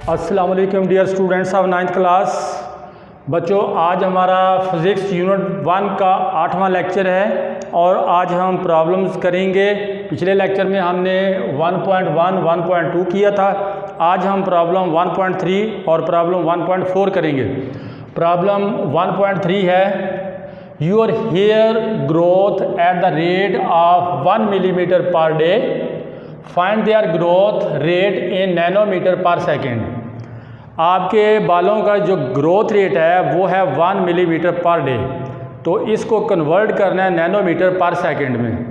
अस्सलाम वालेकुम dear students of 9th class. बच्चों, आज हमारा फिज़िक्स यूनिट 1 का 8वां लेक्चर है और आज हम प्रॉब्लम्स करेंगे। पिछले लेक्चर में हमने 1.1, 1.2 किया था। आज हम प्रॉब्लम 1.3 और प्रॉब्लम 1.4 करेंगे। प्रॉब्लम 1.3 है, your hair growth at the rate of 1 millimetre per day, find their growth rate in nanometre per second. आपके बालों का जो ग्रोथ रेट है वो है 1 मिलीमीटर पर डे, तो इसको कन्वर्ट करना है नैनोमीटर पर सेकेंड में।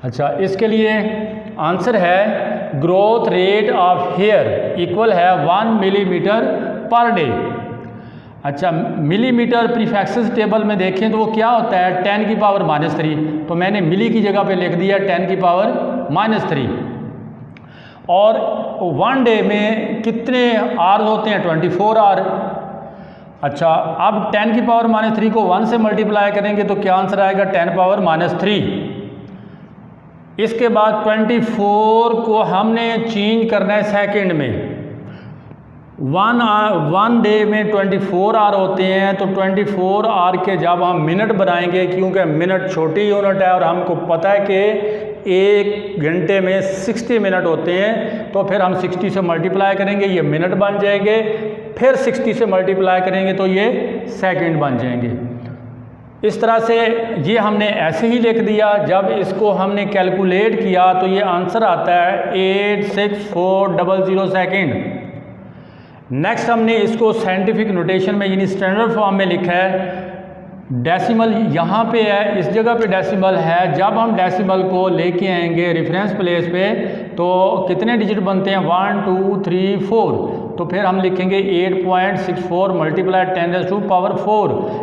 अच्छा, इसके लिए आंसर है growth rate of hair equal है 1 मिलीमीटर पर डे। अच्छा, मिलीमीटर प्रीफिक्सेस टेबल में देखें तो वो क्या होता है 10 की पावर -3, तो मैंने मिली की जगह पे लिख दिया 10 की पावर -3। और 1 डे में कितने आवर्स होते हैं 24 आवर। अच्छा, अब 10 की पावर -3 को 1 से मल्टीप्लाई करेंगे तो क्या आंसर आएगा 10 पावर -3। इसके बाद 24 को हमने चेंज करना है सेकंड में। 1 डे में 24 आवर होते हैं, तो 24 आवर के जब हम मिनट बनाएंगे, क्योंकि मिनट छोटी यूनिट है और हमको पता है कि 1 घंटे में 60 मिनट होते हैं, तो फिर हम 60 से मल्टीप्लाई करेंगे, ये मिनट बन जाएंगे। फिर 60 से मल्टीप्लाई करेंगे तो ये सेकंड बन जाएंगे। इस तरह से ये हमने ऐसे ही लिख दिया। जब इसको हमने कैलकुलेट किया तो ये आंसर आता है 86400 सेकेंड। नेक्स्ट हमने इसको साइंटिफिक नोटेशन में यानी स्टैंडर्ड फॉर्म में लिखा है। डेसिमल यहाँ पे है, इस जगह पे डेसिमल है। जब हम डेसिमल को लेके आएंगे रेफरेंस प्लेस पे तो कितने डिजिट बनते हैं 1 2 3 4, तो फिर हम लिखेंगे 8.64 मल्टीप्लाई 10⁴,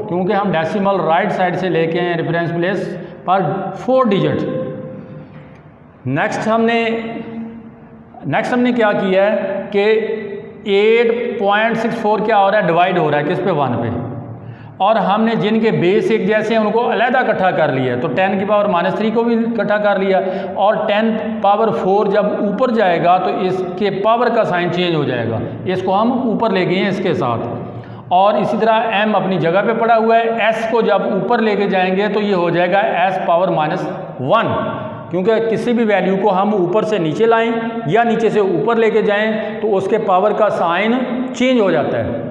क्योंकि हम डेसिमल राइट साइड से लेके आए रेफरेंस प्लेस पर 4 डिजिट। नेक्स्ट हमने क्या किया है कि 8.64 क्या हो रहा है, डिवाइड हो रहा है किस पे 1 पे, और हमने जिनके बेस एक जैसे हैं उनको अलहदा इकट्ठा कर लिया। तो 10 की पावर -3 को भी इकट्ठा कर लिया, और 10 पावर 4 जब ऊपर जाएगा तो इसके पावर का साइन चेंज हो जाएगा, इसको हम ऊपर ले गए हैं इसके साथ। और इसी तरह m अपनी जगह पे पड़ा हुआ है, s को जब ऊपर लेके जाएंगे तो ये हो जाएगा s पावर -1, क्योंकि किसी भी वैल्यू को हम ऊपर से नीचे लाएं या नीचे से ऊपर लेके जाएं तो उसके पावर का साइन चेंज हो जाता है।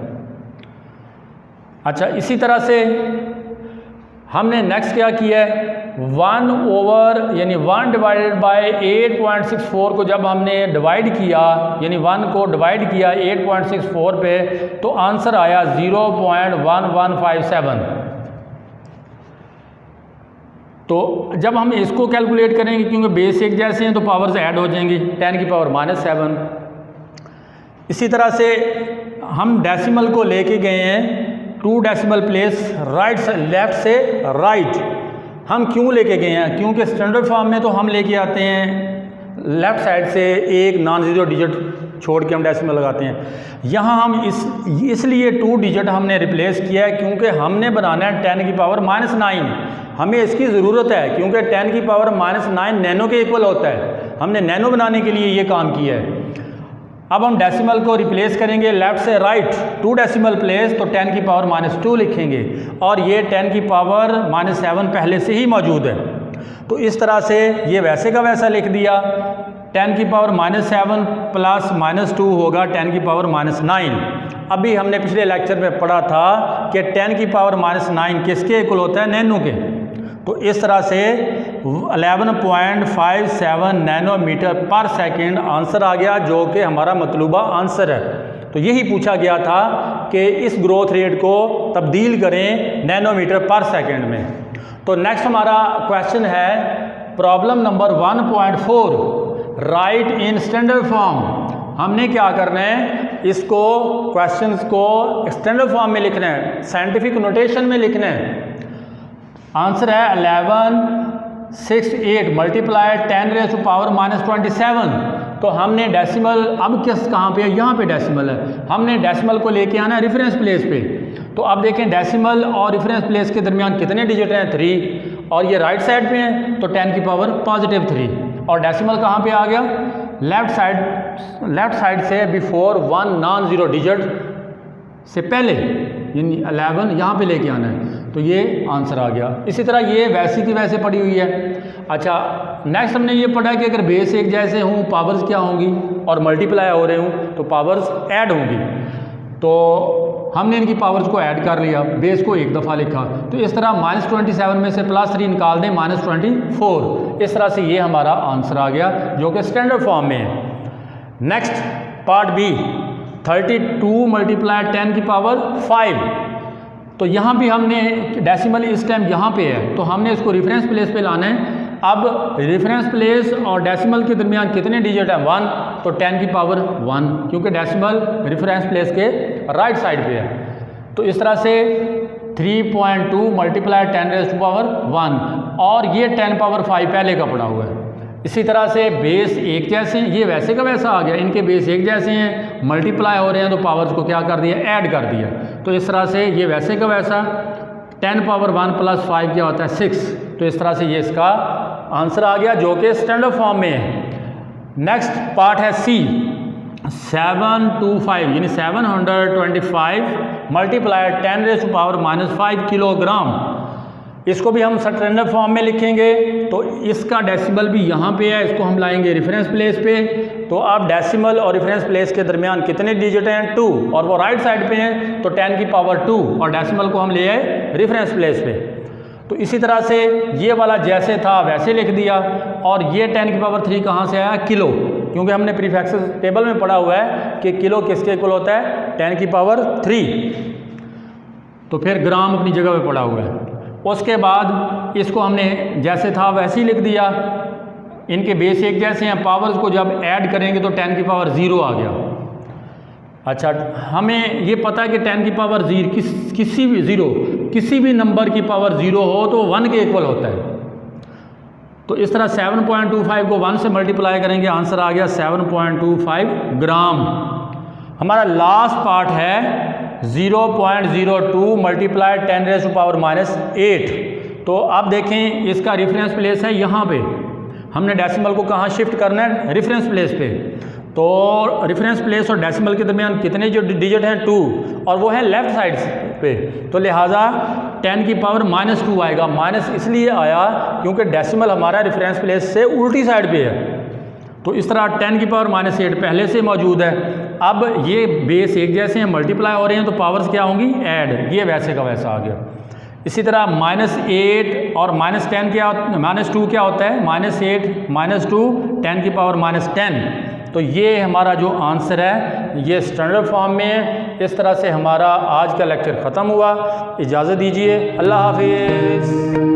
अच्छा, इसी तरह से हमने नेक्स्ट क्या किया है 1 डिवाइडेड बाय 8.64 को जब हमने डिवाइड किया, यानी 1 को डिवाइड किया 8.64 पे, तो आंसर आया 0.1157। तो जब हम इसको कैलकुलेट करेंगे, क्योंकि बेस एक जैसे हैं तो पावर्स ऐड हो जाएंगी, 10 की पावर -7। इसी तरह से हम डेसिमल को लेके गए हैं 2 डेसिमल प्लेस लेफ्ट से राइट। हम क्यों लेके गए हैं, क्योंकि स्टैंडर्ड फॉर्म में तो हम लेके आते हैं लेफ्ट साइड से एक नॉन ज़ीरो डिजिट छोड़ के हम डेसिमल लगाते हैं। यहाँ हम इसलिए 2 डिजिट हमने रिप्लेस किया है, क्योंकि हमने बनाना है 10 की पावर -9। हमें इसकी ज़रूरत है, क्योंकि 10 की पावर -9 नैनो के इक्वल होता है। हमने नैनो बनाने के लिए ये काम किया है। अब हम डेसिमल को रिप्लेस करेंगे लेफ़्ट से राइट 2 डेसिमल प्लेस, तो 10 की पावर -2 लिखेंगे, और ये 10 की पावर -7 पहले से ही मौजूद है। तो इस तरह से ये वैसे का वैसा लिख दिया। 10 की पावर -7 प्लस -2 होगा 10 की पावर -9। अभी हमने पिछले लेक्चर में पढ़ा था कि 10 की पावर -9 किसके इक्वल होता है, नैनो के। तो इस तरह से 11.57 नैनोमीटर पर सेकेंड आंसर आ गया, जो कि हमारा मतलूबा आंसर है। तो यही पूछा गया था कि इस ग्रोथ रेट को तब्दील करें नैनोमीटर पर सेकेंड में। तो नेक्स्ट हमारा क्वेश्चन है problem number 1.4, right in standard form. हमने क्या करना है, इसको क्वेश्चंस को स्टैंडर्ड फॉर्म में लिखना है, साइंटिफिक नोटेशन में लिखना है। आंसर है 1168 मल्टीप्लाई 10⁻⁻27। तो हमने डेसिमल अब कहाँ पे है, यहाँ पे डेसिमल है। हमने डेसिमल को लेके आना है रेफरेंस प्लेस पे। तो अब देखें डेसिमल और रेफरेंस प्लेस के दरमियान कितने डिजिट हैं 3, और ये राइट साइड पे हैं तो 10 की पावर +3। और डेसिमल कहाँ पे आ गया लेफ़्ट साइड से बिफोर 1 नॉन ज़ीरो डिजिट से पहले, यानी 11 यहाँ पे लेके आना है, तो ये आंसर आ गया। इसी तरह ये वैसी की वैसे पड़ी हुई है। अच्छा, नेक्स्ट हमने ये पढ़ा कि अगर बेस एक जैसे हों, पावर्स क्या होंगी और मल्टीप्लाई हो रहे हों तो पावर्स ऐड होंगी। तो हमने इनकी पावर्स को ऐड कर लिया, बेस को एक दफ़ा लिखा, तो इस तरह -27 में से +3 निकाल दें, -24। इस तरह से ये हमारा आंसर आ गया जो कि स्टैंडर्ड फॉर्म में है। नेक्स्ट पार्ट बी, 32 × 10 की पावर 5। तो यहाँ भी हमने डेसिमल इस टाइम यहाँ पे है, तो हमने इसको रेफरेंस प्लेस पे लाना है। अब रेफरेंस प्लेस और डेसिमल के दरमियान कितने डिजिट हैं? 1, तो 10 की पावर 1, क्योंकि डेसिमल रेफरेंस प्लेस के राइट साइड पे है। तो इस तरह से 3.2 × 10⁻1, और ये 10 पावर 5 पहले का पड़ा हुआ है। इसी तरह से बेस एक जैसे हैं, ये वैसे का वैसा आ गया, इनके बेस एक जैसे हैं, मल्टीप्लाई हो रहे हैं, तो पावर्स को क्या कर दिया? ऐड कर दिया। तो इस तरह से ये वैसे का वैसा 10 पावर 1 + 5 क्या होता है? 6। तो इस तरह से ये इसका आंसर आ गया जो कि स्टैंडर्ड फॉर्म में है। नेक्स्ट पार्ट है सी, 725 यानी 725 × 10⁻⁻5 किलोग्राम। इसको भी हम स्टैंडर्ड फॉर्म में लिखेंगे, तो इसका डेसिमल भी यहाँ पे है, इसको हम लाएंगे रेफरेंस प्लेस पे। तो अब डेसिमल और रेफरेंस प्लेस के दरमियान कितने डिजिट हैं? 2, और वो राइट साइड पे हैं, तो 10 की पावर 2, और डेसिमल को हम ले आए रेफरेंस प्लेस पे। तो इसी तरह से ये वाला जैसे था वैसे लिख दिया, और ये 10 की पावर 3 कहाँ से आया? किलो, क्योंकि हमने प्रीफिक्सेस टेबल में पढ़ा हुआ है कि किलो किसके इक्वल होता है? 10 की पावर 3। तो फिर ग्राम अपनी जगह पे पड़ा हुआ है। उसके बाद इसको हमने जैसे था वैसे ही लिख दिया, इनके बेस एक जैसे हैं, पावर्स को जब ऐड करेंगे तो 10 की पावर 0 आ गया। अच्छा, हमें ये पता है कि 10 की पावर 0 किसी भी नंबर की पावर 0 हो तो 1 के इक्वल होता है। तो इस तरह 7.25 को 1 से मल्टीप्लाई करेंगे, आंसर आ गया 7.25 ग्राम। हमारा लास्ट पार्ट है 0.02 × 10⁻⁸। तो आप देखें इसका रेफरेंस प्लेस है यहाँ पे, हमने डेसिमल को कहाँ शिफ्ट करना है? रेफरेंस प्लेस पे। तो रेफरेंस प्लेस और डेसिमल के दरमियान कितने जो डिजिट हैं? 2, और वो है लेफ़्ट साइड पे, तो लिहाजा 10 की पावर -2 आएगा। माइनस इसलिए आया क्योंकि डेसिमल हमारा रेफरेंस प्लेस से उल्टी साइड पे है। तो इस तरह 10 की पावर -8 पहले से मौजूद है। अब ये बेस एक जैसे हैं, मल्टीप्लाई हो रहे हैं, तो पावर्स क्या होंगी? ऐड। ये वैसे का वैसा आ गया। इसी तरह -8 और -10 क्या, -2 क्या होता है? -8 -2 10 की पावर -10। तो ये हमारा जो आंसर है ये स्टैंडर्ड फॉर्म में है। इस तरह से हमारा आज का लेक्चर ख़त्म हुआ। इजाज़त दीजिए, अल्लाह हाफिज़।